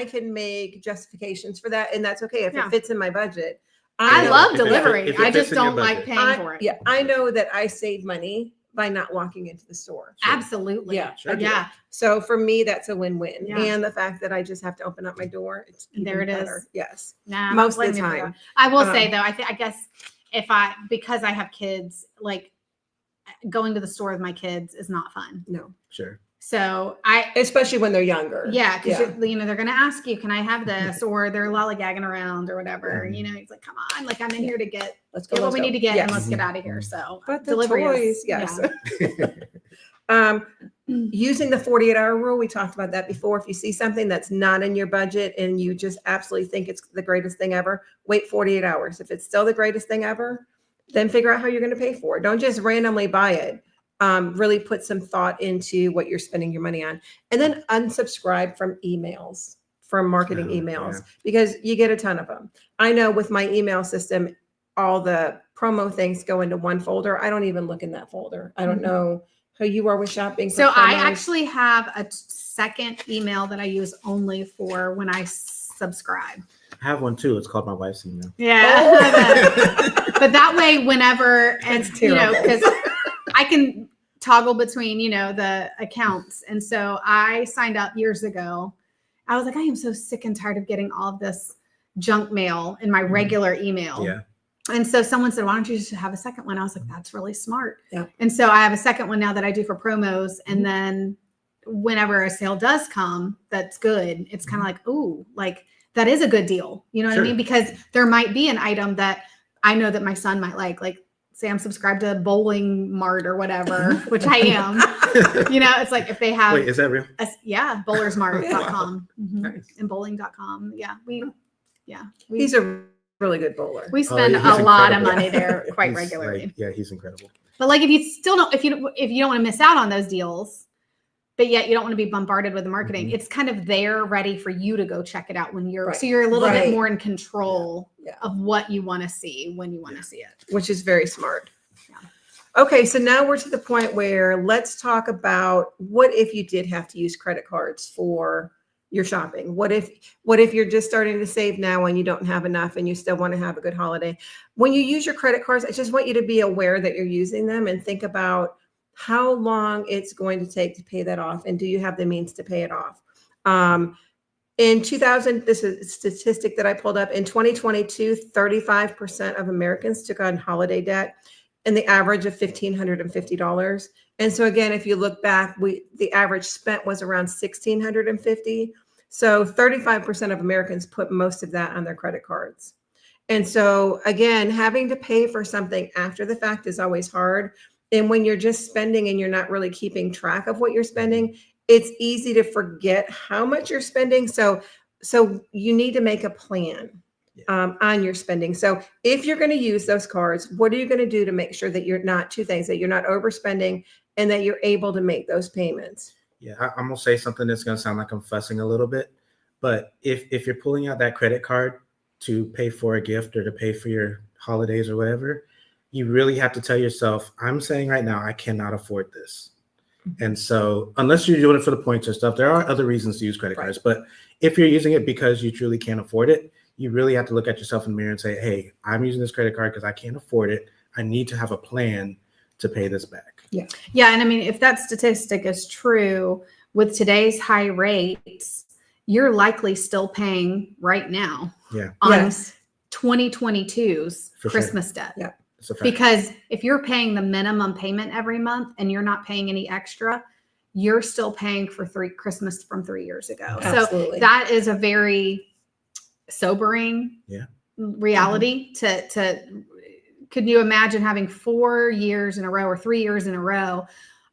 can make justifications for that, and that's okay if Yeah. it fits in my budget. I know- love If it fit- delivery. if it I just fits in your don't like budget. paying for it. Yeah, I know that I save money by not walking into the store. Sure. Absolutely. Yeah, Sure. I do. Yeah. So for me, that's a win-win. Yeah. And the fact that I just have to open up my door, it's And there even it is. better. Yes. Nah, Most of the I'm not blaming you for time. that. I will say Um, though, I guess because I have kids, like going to the store with my kids is not fun. No, Sure. So especially when they're younger. yeah, because they're gonna ask you, can I have this? Or they're lollygagging around or whatever. Mhm. You know, it's like, come on, like I'm in here to get Let's go. what let's we go. need to get, Yes. and let's get out of here. So But the delivery toys, is, yes. yeah. Using the 48-hour rule, we talked about that before. If you see something that's not in your budget and you just absolutely think it's the greatest thing ever, wait 48 hours. If it's still the greatest thing ever, then figure out how you're going to pay for it. Don't just randomly buy it. Really put some thought into what you're spending your money on. And then unsubscribe from emails, from marketing Oh, emails, yeah. because you get a ton of them. I know with my email system, all the promo things go into one folder. I don't even look in that folder. I don't Mhm. know who you are with shopping. for So I promos. actually have a second email that I use only for when I subscribe. I have one too. It's called my wife's email. Yeah. But that way, whenever, and That's you know, terrible. because I can toggle between, you know, the accounts. And so I signed up years ago. I was like, I am so sick and tired of getting all of this junk mail in my regular email. Yeah. And so someone said, why don't you just have a second one? I was like, that's really smart. Yeah. And so I have a second one now that I do for promos. And then whenever a sale does come, that's good. It's kind of like, ooh, like that is a good deal. You know what Sure. I mean? Because there might be an item that I know that my son might like say I'm subscribed to Bowling Mart or whatever, which I am. You know, it's like if they have Wait, is that real? yeah, bowlersmart.com Nice. and bowling.com. Yeah. We He's a really good bowler. we spend he's a lot of incredible. money there quite He's regularly. like- yeah, he's incredible. But like if you still don't if you don't want to miss out on those deals, but yet you don't want to be bombarded with the marketing, Mhm. it's kind of there ready for you to go check it out when you're Right. so you're a little Right. bit more in control Yeah. of what you want to see when you want to see it. Which is very smart. Yeah. Okay, so now we're to the point where let's talk about what if you did have to use credit cards for your shopping? What if you're just starting to save now and you don't have enough and you still want to have a good holiday? When you use your credit cards, I just want you to be aware that you're using them and think about how long it's going to take to pay that off, and do you have the means to pay it off? In 2000, this is a statistic that I pulled up. In 2022, 35% of Americans took on holiday debt, and the average of $1,550. And so again, if you look back, the average spent was around $1,650. So 35% of Americans put most of that on their credit cards. And so again, having to pay for something after the fact is always hard. And when you're just spending and you're not really keeping track of what you're spending, it's easy to forget how much you're spending. So you need to make a plan on your spending. So if you're going to use those cards, what are you going to do to make sure that you're not that you're not overspending and that you're able to make those payments? Yeah, I'm gonna say something that's gonna sound like I'm fussing a little bit, but if you're pulling out that credit card to pay for a gift or to pay for your holidays or whatever, you really have to tell yourself, I'm saying right now, I cannot afford this. And so unless you're doing it for the points or stuff, there are other reasons to use credit cards. But if you're using it because you truly can't afford it, you really have to look at yourself in the mirror and say, hey, I'm using this credit card because I can't afford it. I need to have a plan to pay this back. Yeah. Yeah. And I mean, if that statistic is true, with today's high rates, you're likely still paying right now on 2022's For Christmas sure. debt. Yeah. Because if you're paying the minimum payment every month and you're not paying any extra, you're still paying for Christmas from 3 years ago. Absolutely. So that is a very sobering reality to could you imagine having 4 years in a row or 3 years in a row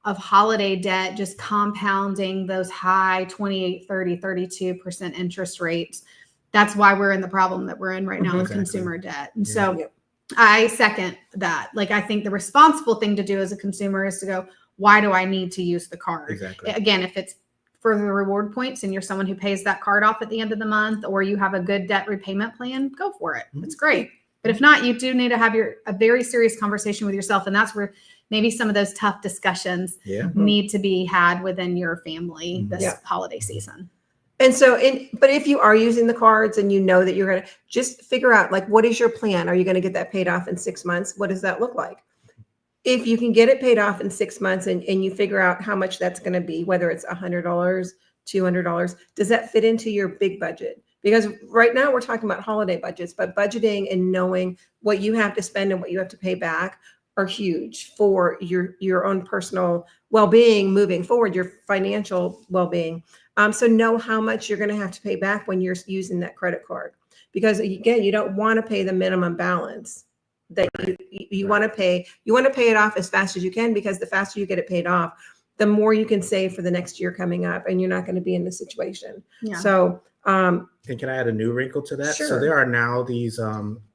of holiday debt just compounding those high 28, 30, 32% interest rates? That's why we're in the problem that we're in right now with consumer debt. And so I second that. Like, I think the responsible thing to do as a consumer is to go, why do I need to use the card? Exactly. Again, if it's for the reward points and you're someone who pays that card off at the end of the month, or you have a good debt repayment plan, go for it. It's great. But if not, you do need to have a very serious conversation with yourself. And that's where maybe some of those tough discussions need to be had within your family this holiday season. And so, but if you are using the cards and you know that you're going to just figure out, like, what is your plan? Are you going to get that paid off in 6 months? What does that look like? If you can get it paid off in 6 months and you figure out how much that's going to be, whether it's $100, $200, does that fit into your big budget? Because right now we're talking about holiday budgets, but budgeting and knowing what you have to spend and what you have to pay back are huge for your own personal well-being moving forward, your financial well-being. So know how much you're going to have to pay back when you're using that credit card, because again, you don't want to pay the minimum balance that you want to pay. You want to pay it off as fast as you can, because the faster you get it paid off, the more you can save for the next year coming up, and you're not going to be in this situation. Yeah. So, and can I add a new wrinkle to that? Sure. So there are now these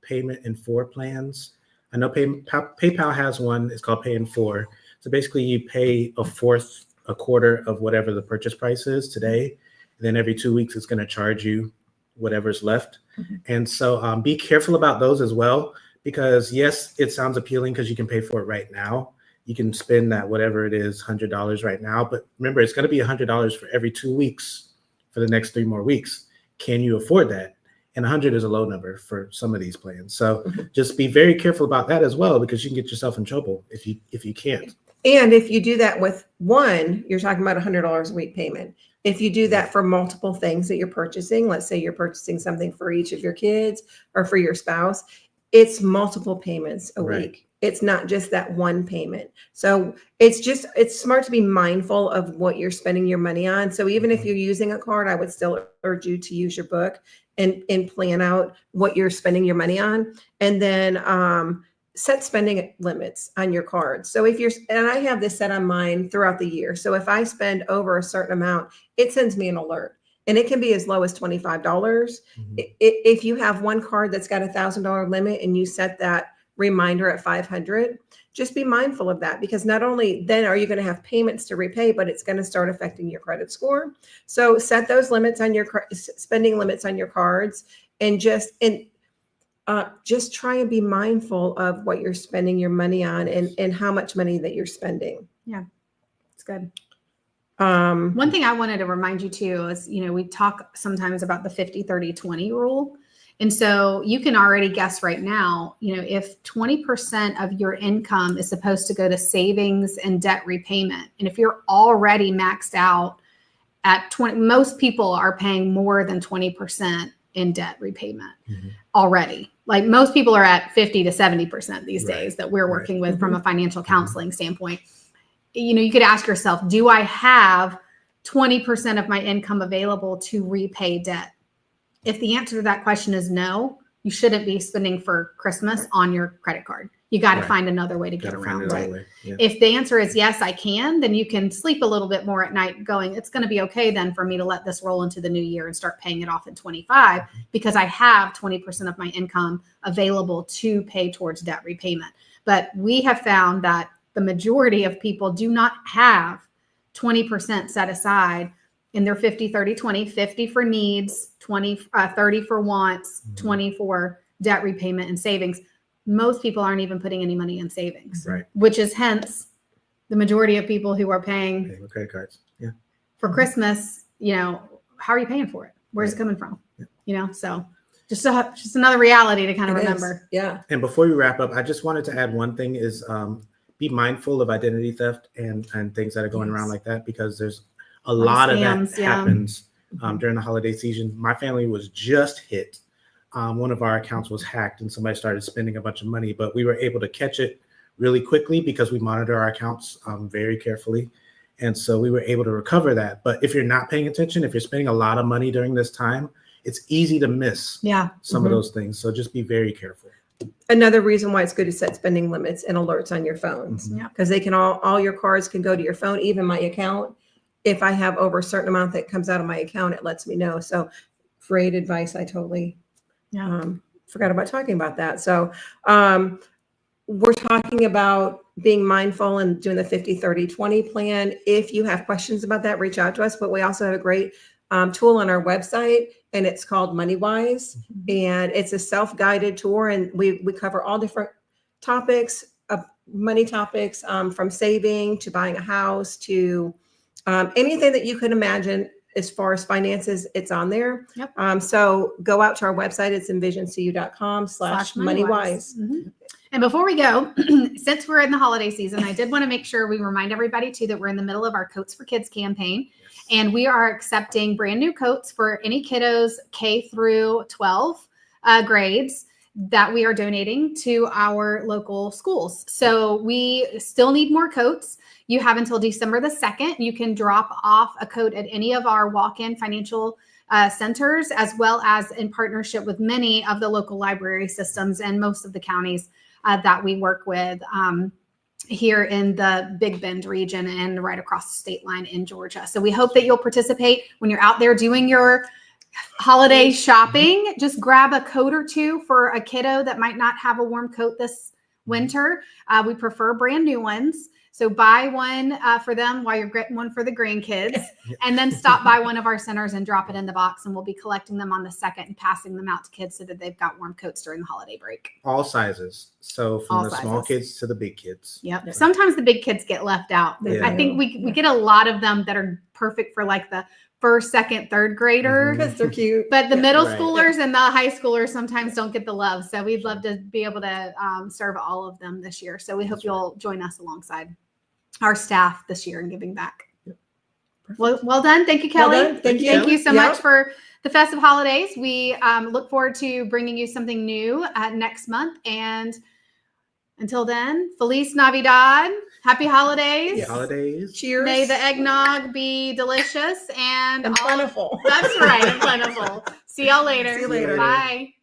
payment in 4 plans. I know PayPal has one. It's called Pay in 4. So basically, you pay a quarter of whatever the purchase price is today. And then every 2 weeks, it's going to charge you whatever's left. And so be careful about those as well, because yes, it sounds appealing because you can pay for it right now. You can spend that, whatever it is, $100 right now. But remember, it's going to be $100 for every 2 weeks for the next 3 more weeks. Can you afford that? And 100 is a low number for some of these plans. So just be very careful about that as well, because you can get yourself in trouble if you can't. And if you do that with one, you're talking about $100 a week payment. If you do that for multiple things that you're purchasing, let's say you're purchasing something for each of your kids or for your spouse, it's multiple payments a week. It's not just that one payment. So it's smart to be mindful of what you're spending your money on. So even if you're using a card, I would still urge you to use your book and plan out what you're spending your money on. And then set spending limits on your cards. So and I have this set on mine throughout the year. So if I spend over a certain amount, it sends me an alert. And it can be as low as $25. If you have one card that's got $1,000 limit and you set that reminder at $500, just be mindful of that, because not only then are you going to have payments to repay, but it's going to start affecting your credit score. So set those limits on your spending limits on your cards, and just try and be mindful of what you're spending your money on and how much money that you're spending. Yeah, it's good. One thing I wanted to remind you too is, we talk sometimes about the 50-30-20 rule. And so you can already guess right now, if 20% of your income is supposed to go to savings and debt repayment, and if you're already maxed out at 20, most people are paying more than 20% in debt repayment already. Like, most people are at 50 to 70% these days that we're working with from a financial counseling standpoint. You could ask yourself, do I have 20% of my income available to repay debt? If the answer to that question is no, you shouldn't be spending for Christmas on your credit card. You got to find another way to get around it. Yeah. If the answer is yes, I can, then you can sleep a little bit more at night going, it's going to be okay then for me to let this roll into the new year and start paying it off in 25, because I have 20% of my income available to pay towards debt repayment. But we have found that the majority of people do not have 20% set aside in their 50-30-20, 50 for needs, 30 for wants, 20 for debt repayment and savings. most people aren't even putting any money in savings, Right. which is hence the majority of people who are paying Pay with credit cards. Yeah. for Christmas. How are you paying for it? Where's it coming from? So just another reality to kind of It is. remember. Yeah. And before we wrap up, I just wanted to add one thing is be mindful of identity theft and things that are going around like that, because there's a lot of that scams, happens during the holiday season. My family was just hit. One of our accounts was hacked and somebody started spending a bunch of money, but we were able to catch it really quickly because we monitor our accounts very carefully. And so we were able to recover that. But if you're not paying attention, if you're spending a lot of money during this time, it's easy to miss some of those things. So just be very careful. Another reason why it's good to set spending limits and alerts on your phones, because they can all your cards can go to your phone, even my account. If I have over a certain amount that comes out of my account, it lets me know. So great advice. I totally forgot about talking about that. So we're talking about being mindful and doing the 50-30-20 plan. If you have questions about that, reach out to us. But we also have a great tool on our website, and it's called MoneyWi, and it's a self-guided tour, and we cover all different topics of money topics, from saving to buying a house to anything that you could imagine as far as finances. It's on there. So go out to our website. It's envisioncu.com/MoneyWi. And before we go, since we're in the holiday season, I did want to make sure we remind everybody too that we're in the middle of our Coats for Kids campaign. And we are accepting brand new coats for any kiddos K through 12 grades that we are donating to our local schools. So we still need more coats. You have until December the 2nd. You can drop off a coat at any of our walk-in financial centers, as well as in partnership with many of the local library systems and most of the counties that we work with here in the Big Bend region and right across the state line in Georgia. So we hope that you'll participate when you're out there doing your holiday shopping. Just grab a coat or two for a kiddo that might not have a warm coat this winter. We prefer brand new ones. So buy one for them while you're getting one for the grandkids, and then stop by one of our centers and drop it in the box, and we'll be collecting them on the 2nd and passing them out to kids so that they've got warm coats during the holiday break. All sizes. So from All the small sizes. kids to the big kids. Yep. Sometimes the big kids get left out. Yeah. I think we get a lot of them that are perfect for like the first, second, third grader. Because they're cute. But the middle Right. schoolers and the high schoolers sometimes don't get the love. So we'd love to be able to serve all of them this year. So we hope you'll join us alongside our staff this year in giving back. Well done. Thank you, Kelly. Well done. Thank you. Thank you so Yep. much for the festive holidays. We look forward to bringing you something new next month. And until then, Feliz Navidad. Happy holidays. Yes. Holidays. Cheers. May the eggnog be delicious and and plentiful. That's right, and plentiful. See y'all later. See you later. Bye.